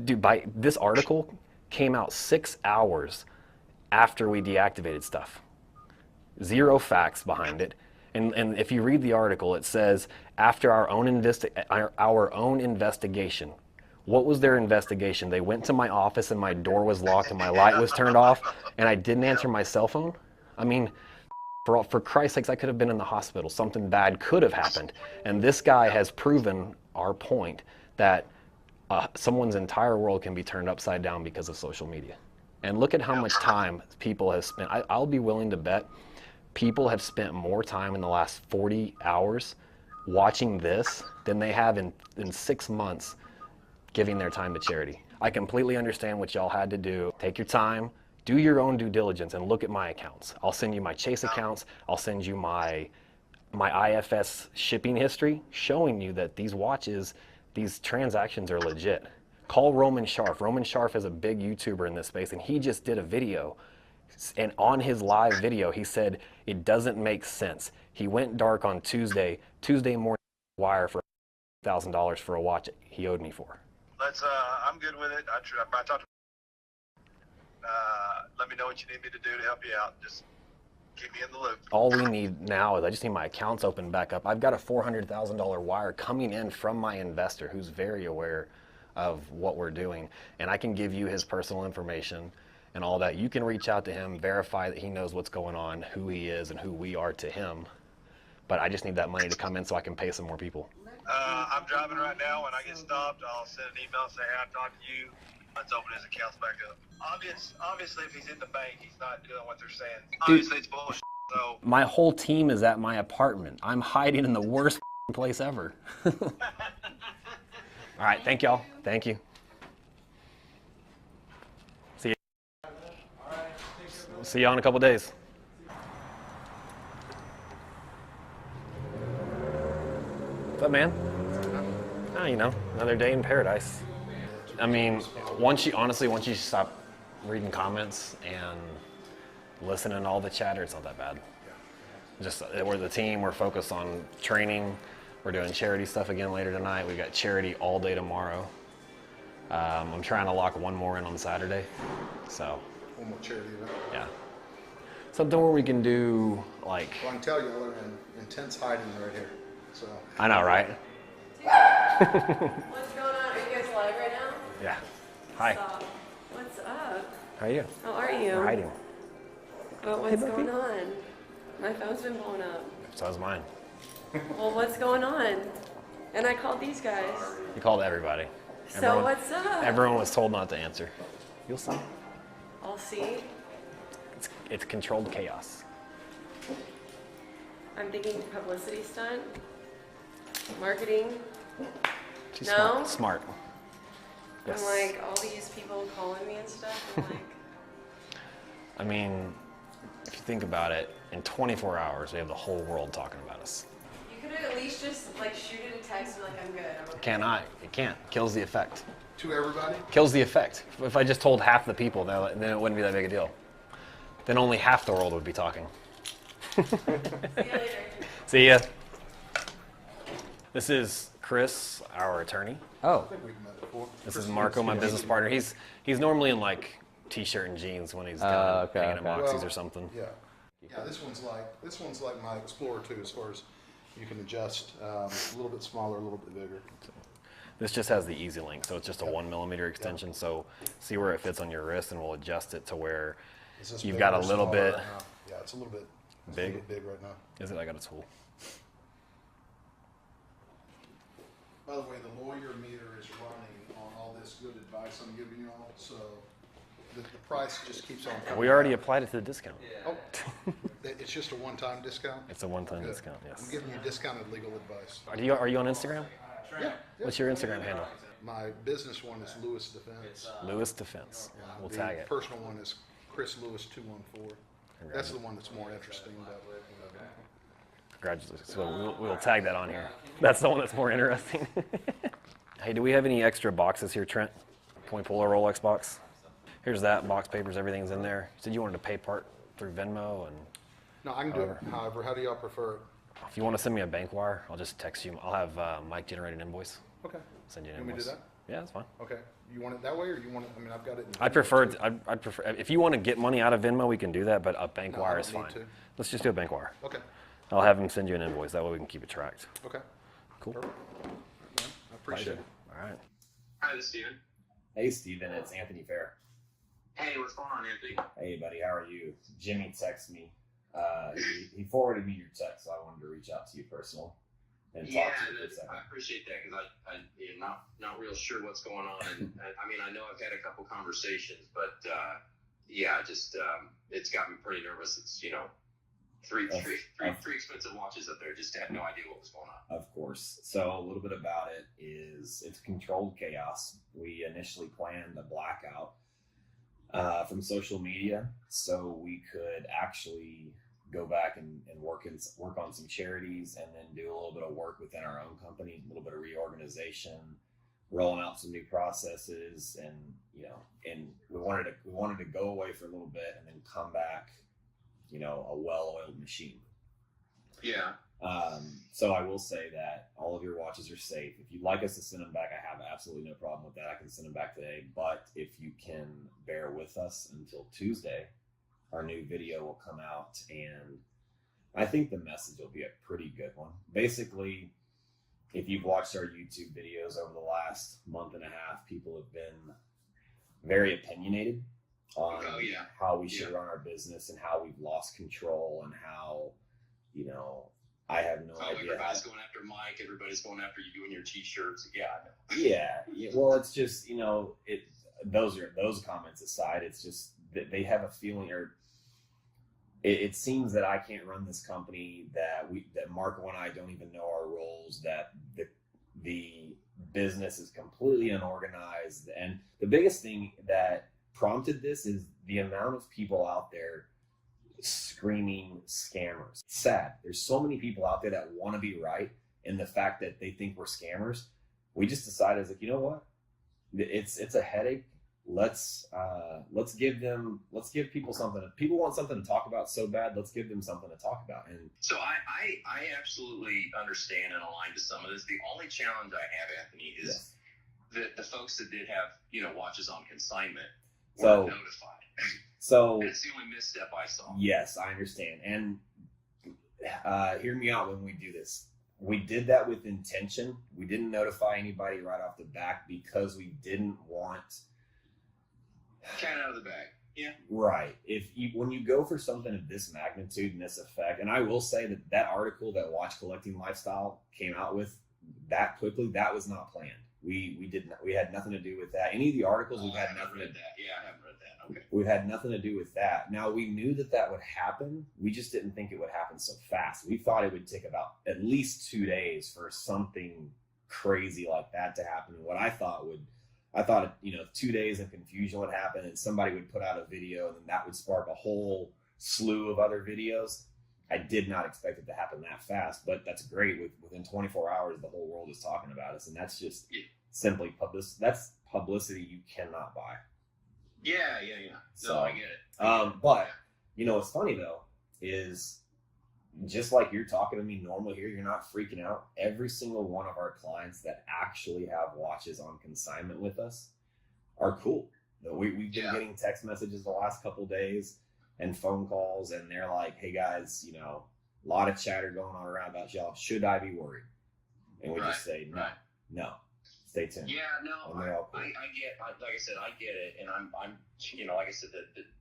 Dude, this article came out 6 hours after we deactivated stuff. Zero facts behind it. And if you read the article, it says, after our own investigation. What was their investigation? They went to my office and my door was locked and my light was turned off and I didn't answer my cell phone? I mean, for Christ's sakes, I could have been in the hospital. Something bad could have happened. And this guy has proven our point that someone's entire world can be turned upside down because of social media. And look at how much time people have spent. I'll be willing to bet people have spent more time in the last 40 hours watching this than they have in 6 months giving their time to charity. I completely understand what y'all had to do. Take your time, do your own due diligence, and look at my accounts. I'll send you my Chase accounts. I'll send you my IFS shipping history showing you that these watches, these transactions are legit. Call Roman Sharf. Roman Sharf is a big YouTuber in this space, and he just did a video. And on his live video, he said it doesn't make sense. He went dark on Tuesday morning, wire for $1,000 for a watch he owed me for. I'm good with it. I talked to let me know what you need me to do to help you out. Just keep me in the loop. All we need now is I just need my accounts open back up. I've got a $400,000 wire coming in from my investor who's very aware of what we're doing, and I can give you his personal information and all that. You can reach out to him, verify that he knows what's going on, who he is and who we are to him. But I just need that money to come in so I can pay some more people. I'm driving right now. When I get stopped, I'll send an email and say, hey, I talked to you. Let's open his accounts back up. Obviously, if he's in the bank, he's not doing what they're saying. Dude. Obviously, it's bullshit. So My whole team is at my apartment. I'm hiding in the worst place ever. All right, thank y'all. Thank you. See you. See y'all in a couple days. What's up, man? Oh, you know, another day in paradise. I mean, once you stop reading comments and listening to all the chatter, it's not that bad. Just we're the team. We're focused on training. We're doing charity stuff again later tonight. We got charity all day tomorrow. I'm trying to lock one more in on Saturday. So. One more charity event. Yeah. Something where we can do like. Well, I can tell you, they're in intense hiding right here. So. I know, right? What's going on? Are you guys live right now? Yeah. Hi. What's up? How are you? How are you? We're hiding. But what's going on? My phone's been blown up. So is mine. Well, what's going on? And I called these guys. You called everybody. So what's up? Everyone was told not to answer. You'll see. I'll see. It's controlled chaos. I'm thinking publicity stunt. Marketing. She's No? Smart. I'm Yes. like, all these people calling me and stuff. I'm like, I mean, if you think about it, in 24 hours, we have the whole world talking about us. you could at least just like shoot it a text and be like, I'm good. I'm okay. Cannot. It can't. Kills the effect. To everybody? Kills the effect. If I just told half the people, then it wouldn't be that big a deal. Then only half the world would be talking. See you later. See ya. This is Chris, our attorney. I think we've met before. This is Marco, my business partner. He's normally in like t-shirt and jeans when he's done hanging in boxies or something. Yeah. Yeah, this one's like my Explorer too, as far as you can adjust a little bit smaller, a little bit bigger. This just has the easy link, so it's just a 1 millimeter extension. So see where it fits on your wrist, and we'll adjust it to where you've got a little bit. Right now? Yeah, it's a little bit big. A little bit big right now. Is it? I got a tool. By the way, the lawyer meter is running on all this good advice I'm giving you all, so the price just keeps on coming We already down. applied it to the discount. Oh, it's just a one-time discount? It's a one-time Good. discount, yes. I'm giving you discounted legal advice. Are you on Instagram? Yeah. What's your Instagram handle? My business one is Lewis Defense. Lewis Defense. We'll tag it. The personal one is Chris Lewis 214. That's the one that's more interesting. Congratulations. So we'll tag that on here. That's the one that's more interesting. Hey, do we have any extra boxes here, Trent? Can we pull a Rolex box? Here's that, box papers, everything's in there. You said you wanted to pay part through Venmo and... No, I can do it. However, how do y'all prefer it? If you want to send me a bank wire, I'll just text you. I'll have Mike generate an invoice. Okay. Send you an Can we do invoice. that? Yeah, that's fine. Okay. You want it that way, or you want it? I mean, I've got it. I'd prefer if you want to get money out of Venmo, we can do that, but a bank No, I wire don't is need fine. to. Let's just do a bank wire. Okay. I'll have him send you an invoice. That way we can keep it tracked. Okay. Cool. Perfect. Yeah, I appreciate it. All right. Hi, this is Steven. Hey, Steven, it's Anthony Fair. Hey, what's going on, Anthony? Hey, buddy, how are you? Jimmy texted me. He forwarded me your text, so I wanted to reach out to you personal and talk to you for a second. I appreciate that because I'm not real sure what's going on. And I mean, I know I've had a couple conversations, but it's got me pretty nervous. It's three expensive watches up there. Just had no idea what was going on. Of course. So a little bit about it is it's controlled chaos. We initially planned a blackout from social media, so we could actually go back and work on some charities, and then do a little bit of work within our own company, a little bit of reorganization, rolling out some new processes, and we wanted to go away for a little bit and then come back, a well-oiled machine. Yeah. So I will say that all of your watches are safe. If you'd like us to send them back, I have absolutely no problem with that. I can send them back today. But if you can bear with us until Tuesday, our new video will come out, and I think the message will be a pretty good one. Basically, if you've watched our YouTube videos over the last month and a half, people have been very opinionated on how we should run our business and how we've lost control and how, I have no idea. Everybody's going after Mike. Everybody's going after you and your T-shirts. Yeah, I know. Yeah. Well, it's just, those comments aside, it's just that they have a feeling, or it seems that I can't run this company, that Marco and I don't even know our roles, that the business is completely unorganized. And the biggest thing that prompted this is the amount of people out there screaming scammers. It's sad. There's so many people out there that want to be right, and the fact that they think we're scammers, we just decided, like, you know what? It's a headache. Let's give people something. If people want something to talk about so bad, let's give them something to talk about. And so I absolutely understand and align to some of this. The only challenge I have, Anthony, is the folks that did have watches on consignment were notified. So that's the only misstep I saw. Yes, I understand. And hear me out when we do this. We did that with intention. We didn't notify anybody right off the bat because we didn't want cat out of the bag. Yeah. Right. When you go for something of this magnitude and this effect, and I will say that article that Watch Collecting Lifestyle came out with that quickly, that was not planned. We had nothing to do with that. Any of the articles we've had nothing to do. Yeah, I haven't read that. Okay. We've had nothing to do with that. Now, we knew that would happen. We just didn't think it would happen so fast. We thought it would take about at least 2 days for something crazy like that to happen. And what I thought 2 days of confusion would happen, and somebody would put out a video, and then that would spark a whole slew of other videos. I did not expect it to happen that fast, but that's great. Within 24 hours, the whole world is talking about us, and that's just simply publicity. That's publicity you cannot buy. Yeah. No, I get it. But what's funny though is, just like you're talking to me normal here, you're not freaking out. Every single one of our clients that actually have watches on consignment with us are cool. We've been getting text messages the last couple days and phone calls, and they're like, "Hey guys, a lot of chatter going on around about y'all. Should I be worried?" And we just say, no. Stay tuned. Yeah, no, I get, like I said, I get it, and I'm like I said,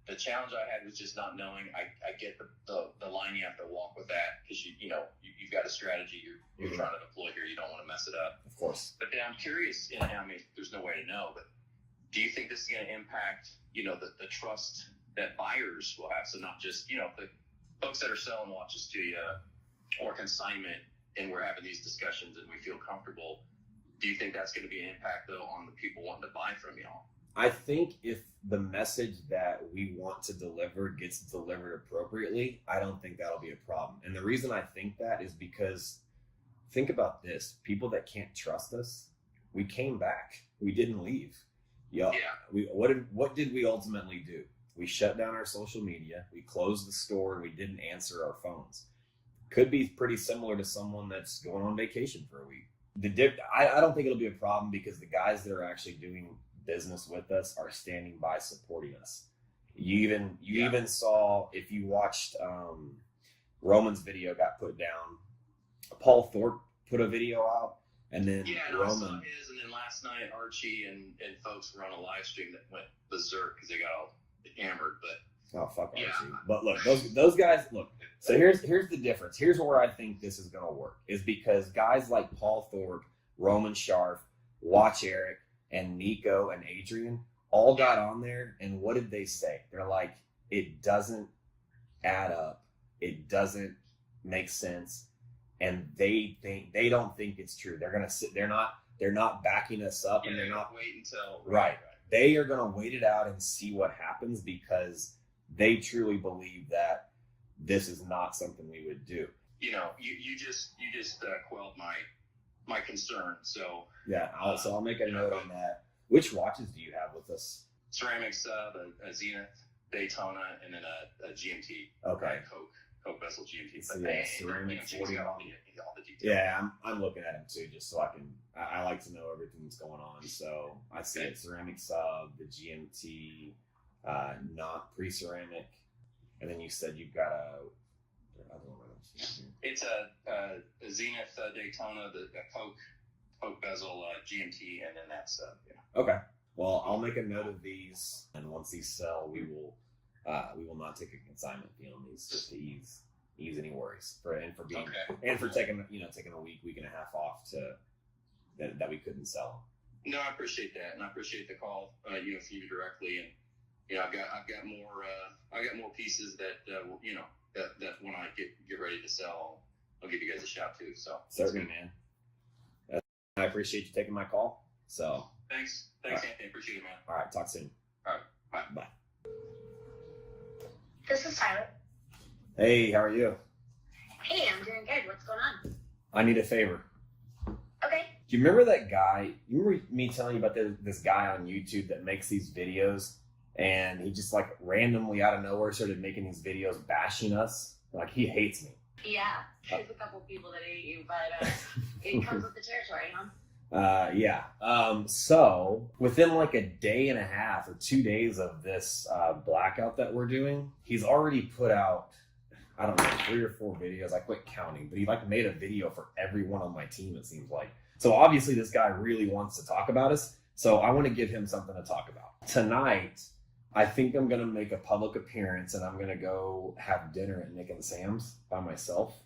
the challenge I had was just not knowing. I get the line you have to walk with that, because you've got a strategy you're trying to deploy here. You don't want to mess it up, of course. But then I'm curious, and I mean, there's no way to know, but do you think this is going to impact the trust that buyers will have? So not just the folks that are selling watches to you or consignment, and we're having these discussions and we feel comfortable. Do you think that's going to be an impact, though, on the people wanting to buy from y'all? I think if the message that we want to deliver gets delivered appropriately, I don't think that'll be a problem. And the reason I think that is because, think about this. People that can't trust us, we came back. We didn't leave. What did we ultimately do? We shut down our social media. We closed the store, and we didn't answer our phones. Could be pretty similar to someone that's going on vacation for a week. I don't think it'll be a problem, because the guys that are actually doing business with us are standing by supporting us. You even saw, if you watched Roman's video got put down, Paul Thorpe put a video out, and then Roman. I saw his, and then last night Archie and folks were on a live stream that went berserk because they got all hammered. But oh, fuck Archie. But look, those guys, look. So here's the difference. Here's where I think this is going to work, is because guys like Paul Thorpe, Roman Sharf, Watch Eric, and Nico and Adrian all got on there, and what did they say? They're like, it doesn't add up. It doesn't make sense. And they don't think it's true. They're going to sit, they're not backing us up, and they're not wait until right. They are going to wait it out and see what happens, because they truly believe that this is not something we would do. You just quelled my concern. So I'll make a note on that. Which watches do you have with us? Ceramics, a Zenith, Daytona, and then a GMT. Okay. Coke vessel GMT. So but ceramic 40 all the details. Yeah, I'm looking at them too, just so I like to know everything that's going on. So I see it: ceramic sub, the GMT, not pre-ceramic, and then you said you've got it's a Zenith Daytona, the Coke bezel GMT, and then that's Okay. Well, I'll make a note of these, and once these sell, we will not take a consignment fee on these, just to ease any worries for taking a week and a half off that we couldn't sell No, I appreciate that, and I appreciate the call, from you directly, and I've got more pieces that that when I get ready to sell, I'll give you guys a shout too. So Certainly, man. I appreciate you taking my call. So thanks, All right. Anthony. Appreciate it, man. all right, talk soon. All right, bye. Bye. This is Tyler. Hey, how are you? Hey, I'm doing good. What's going on? I need a favor. Okay. Do you remember that guy? You remember me telling you about this guy on YouTube that makes these videos, and he just like randomly out of nowhere started making these videos bashing us? Like, he hates me. Yeah, there's a couple people that hate you, but it comes with the territory, huh? Yeah. So within like a day and a half or 2 days of this blackout that we're doing, he's already put out, I don't know, 3 or 4 videos. I quit counting, but he like made a video for everyone on my team, it seems like. So obviously this guy really wants to talk about us. So I want to give him something to talk about. Tonight, I think I'm going to make a public appearance, and I'm going to go have dinner at Nick and Sam's by myself.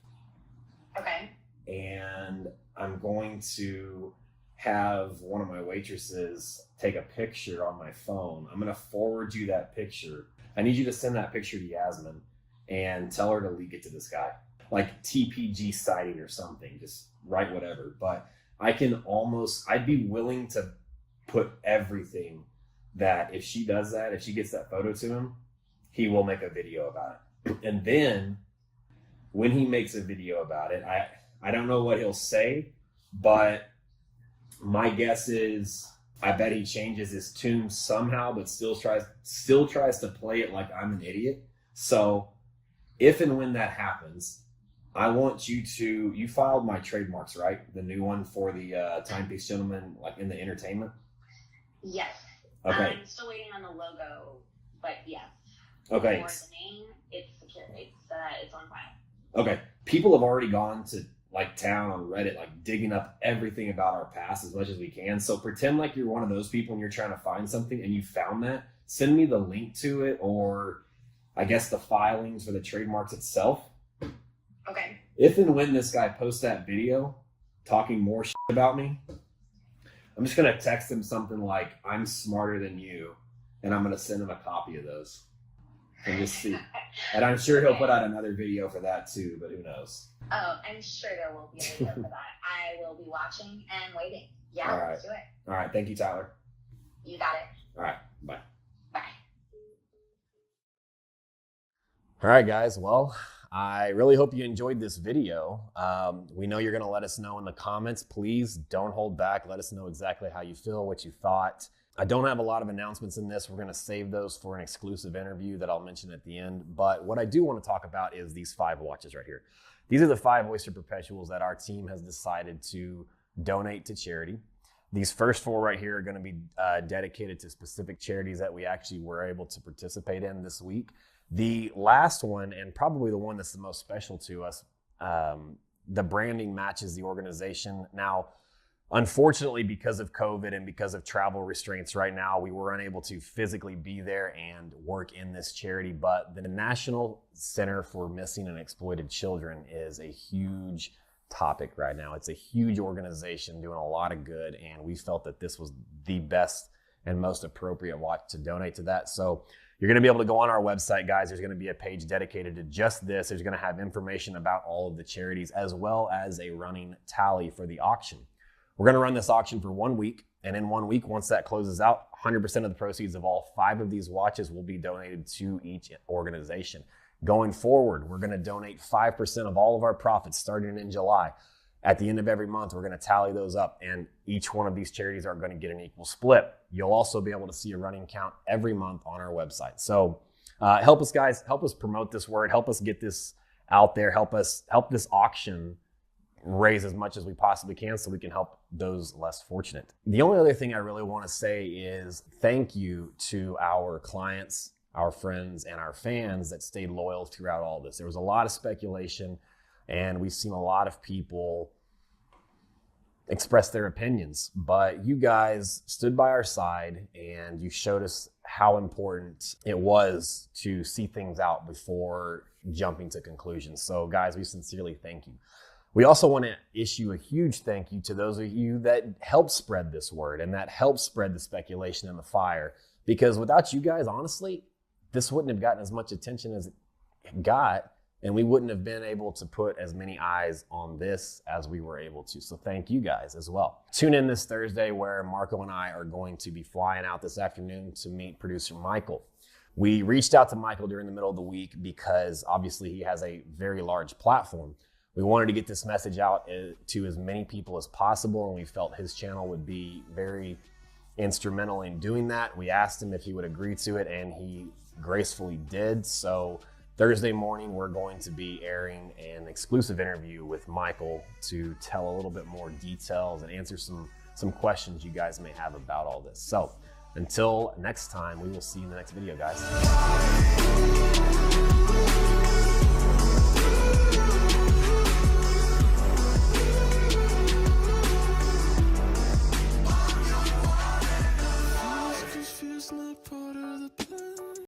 Okay. And I'm going to have one of my waitresses take a picture on my phone. I'm going to forward you that picture. I need you to send that picture to Yasmin and tell her to leak it to this guy. Like TPG sighting or something. Just write whatever. But I'd be willing to put everything that if she does that, if she gets that photo to him, he will make a video about it. And then when he makes a video about it, I don't know what he'll say, but my guess is I bet he changes his tune somehow, but still tries to play it like I'm an idiot. So if and when that happens, I want you filed my trademarks, right? The new one for the Timepiece Gentleman, like in the entertainment? Yes. Okay. I'm still waiting on the logo, but yes. Okay. For the name, it's secure. It's on file. Okay. People have already gone to like town on Reddit, like digging up everything about our past as much as we can. So pretend like you're one of those people and you're trying to find something and you found that. Send me the link to it, or I guess the filings for the trademarks itself. Okay. If and when this guy posts that video talking more shit about me, I'm just going to text him something like, I'm smarter than you, and I'm going to send him a copy of those and just see. And I'm sure he'll put out another video for that too, but who knows? Oh, I'm sure there will be a video for that. I will be watching and waiting. Yeah, All right. let's do it. All right. Thank you, Tyler. You got it. All right. Bye. Bye. All right, guys. Well, I really hope you enjoyed this video. We know you're going to let us know in the comments. Please don't hold back. Let us know exactly how you feel, what you thought. I don't have a lot of announcements in this. We're going to save those for an exclusive interview that I'll mention at the end. But what I do want to talk about is these 5 watches right here. These are the 5 Oyster Perpetuals that our team has decided to donate to charity. These first 4 right here are going to be dedicated to specific charities that we actually were able to participate in this week. The last one, and probably the one that's the most special to us, the branding matches the organization. Now, unfortunately, because of COVID and because of travel restraints right now, we were unable to physically be there and work in this charity. But the National Center for Missing and Exploited Children is a huge topic right now. It's a huge organization doing a lot of good, and we felt that this was the best and most appropriate watch to donate to that. So you're going to be able to go on our website, guys. There's going to be a page dedicated to just this. There's going to have information about all of the charities as well as a running tally for the auction. We're going to run this auction for 1 week, and in 1 week, once that closes out, 100% of the proceeds of all 5 of these watches will be donated to each organization. Going forward, we're going to donate 5% of all of our profits starting in July. At the end of every month, we're going to tally those up, and each one of these charities are going to get an equal split. You'll also be able to see a running count every month on our website. So help us, guys. Help us promote this word. Help us get this out there. Help this auction raise as much as we possibly can so we can help those less fortunate. The only other thing I really want to say is thank you to our clients, our friends, and our fans that stayed loyal throughout all this. There was a lot of speculation, and we've seen a lot of people express their opinions, but you guys stood by our side and you showed us how important it was to see things out before jumping to conclusions. So guys, we sincerely thank you. We also want to issue a huge thank you to those of you that helped spread this word and that helped spread the speculation and the fire. Because without you guys, honestly, this wouldn't have gotten as much attention as it got, and we wouldn't have been able to put as many eyes on this as we were able to. So thank you guys as well. Tune in this Thursday where Marco and I are going to be flying out this afternoon to meet producer Michael. We reached out to Michael during the middle of the week because obviously he has a very large platform. We wanted to get this message out to as many people as possible, and we felt his channel would be very instrumental in doing that. We asked him if he would agree to it, and he gracefully did. So Thursday morning, we're going to be airing an exclusive interview with Michael to tell a little bit more details and answer some questions you guys may have about all this. So until next time, we will see you in the next video, guys.